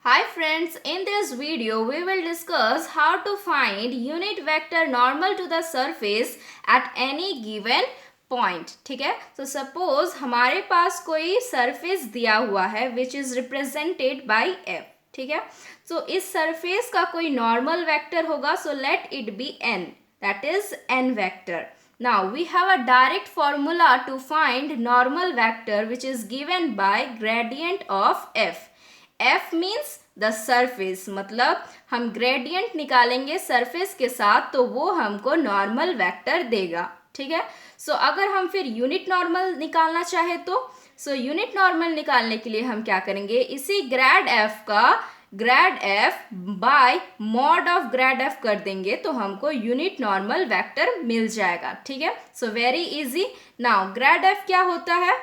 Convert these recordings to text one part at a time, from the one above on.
Hi friends, in this video we will discuss how to find unit vector normal to the surface at any given point. ठीक है, तो suppose हमारे पास कोई surface दिया हुआ है which is represented by f. ठीक है, so इस surface का कोई normal vector होगा, so let it be n, that is n vector. Now we have a direct formula to find normal vector which is given by gradient of f. f means the surface, मतलब हम gradient निकालेंगे surface के साथ तो वो हमको normal vector देगा. ठीक है, सो अगर हम फिर यूनिट नॉर्मल निकालना चाहे तो यूनिट नॉर्मल निकालने के लिए हम क्या करेंगे, इसी ग्रेड एफ का grade F bye mod of grade F कर देंगे तो हमको यूनिट नॉर्मल वेक्टर मिल जाएगा. ठीक है, so very easy. Now grade F क्या होता है,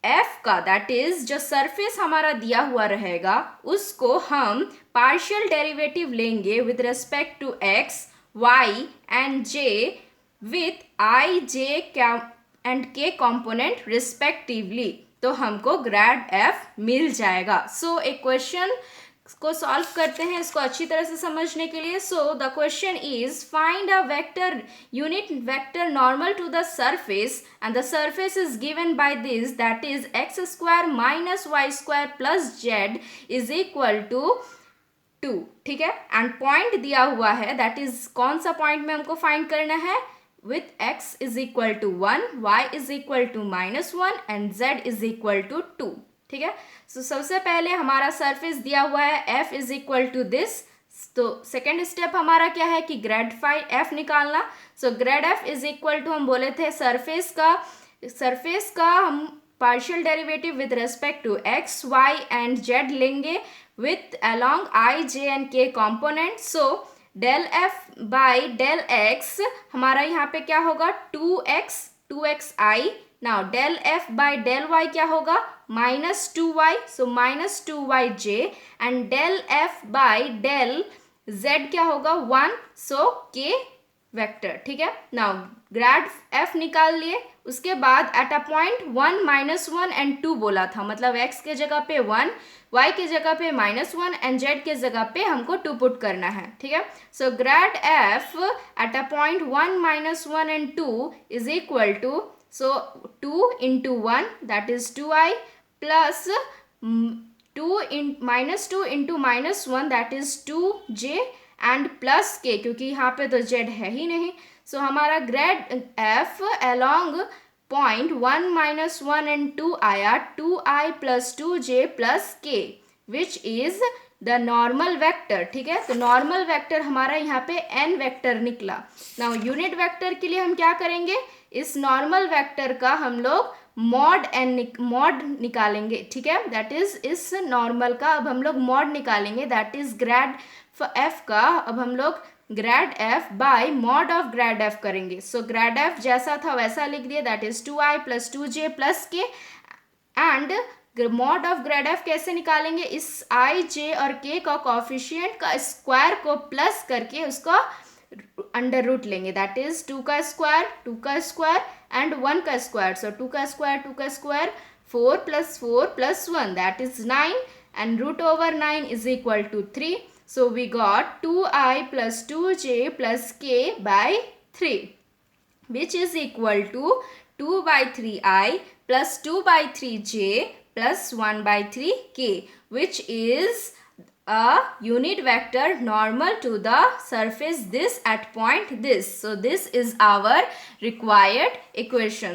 एफ का दैट इज जो सरफेस हमारा दिया हुआ रहेगा उसको हम पार्शियल डेरिवेटिव लेंगे with respect to x y and j with i j and k component respectively, तो हमको ग्रेड एफ मिल जाएगा. सो एक क्वेश्चन को सॉल्व करते हैं इसको अच्छी तरह से समझने के लिए. So the question is find a vector unit vector normal to the surface and the surface is given by this that is x square minus y square plus z is equal to 2. ठीक है, and point दिया हुआ है that is कौन सा point में हमको find करना है, with x is equal to 1, y is equal to -1 and z is equal to 2. ठीक है, सो सबसे पहले हमारा सरफेस दिया हुआ है f is equal to this, तो सेकेंड स्टेप हमारा क्या है कि ग्रेड फाई एफ निकालना. So grad f is equal to हम बोले थे सरफेस का हम partial derivative with respect to x y and z लेंगे with along i j and k component. So del f by del x हमारा यहाँ पे क्या होगा, 2x i. Now del f by del y क्या होगा, -2y, so -2yj and del f by del z क्या होगा 1, सो k वेक्टर. ठीक है, नाउ ग्रेड f निकाल लिए. उसके बाद एट अ पॉइंट 1 -1 एंड 2 बोला था, मतलब x के जगह पे 1, y के जगह पे -1 एंड z के जगह पे हमको 2 पुट करना है. ठीक है, so grad f at a point 1 -1 and 2 is equal to, so 2 into 1 that is 2i plus 2 into -1 that is 2j and plus k, क्योंकि यहाँ पे तो z है ही नहीं. सो हमारा grade f along point 1 -1 and 2 आया 2i plus 2j plus k which is the normal vector. ठीक है, तो नॉर्मल वेक्टर हमारा यहाँ पे n वेक्टर निकला. नाउ यूनिट वेक्टर के लिए हम क्या करेंगे, इस नॉर्मल वेक्टर का हम लोग मॉड निकालेंगे. ठीक है, दैट इज इस नॉर्मल का अब हम लोग मॉड निकालेंगे, दैट इज ग्रेड एफ का अब हम लोग grade F bye mod of grade F करेंगे. सो ग्रेड एफ जैसा था वैसा लिख दिए, that is 2i plus 2j plus k and mod of grade F कैसे निकालेंगे, इस आई जे और के का कॉफिशिएंट का स्क्वायर को प्लस करके उसका अंडर रूट लेंगे, दैट इज 2 का स्क्वायर एंड 1 का स्क्वायर. सो 2 का square 4 + 4 + 1 that is 9 and root over 9 is equal to 3. So we got 2i plus 2j plus k by 3 which is equal to 2/3i plus 2/3j plus 1/3k, which is a unit vector normal to the surface this at point this. So this is our required equation.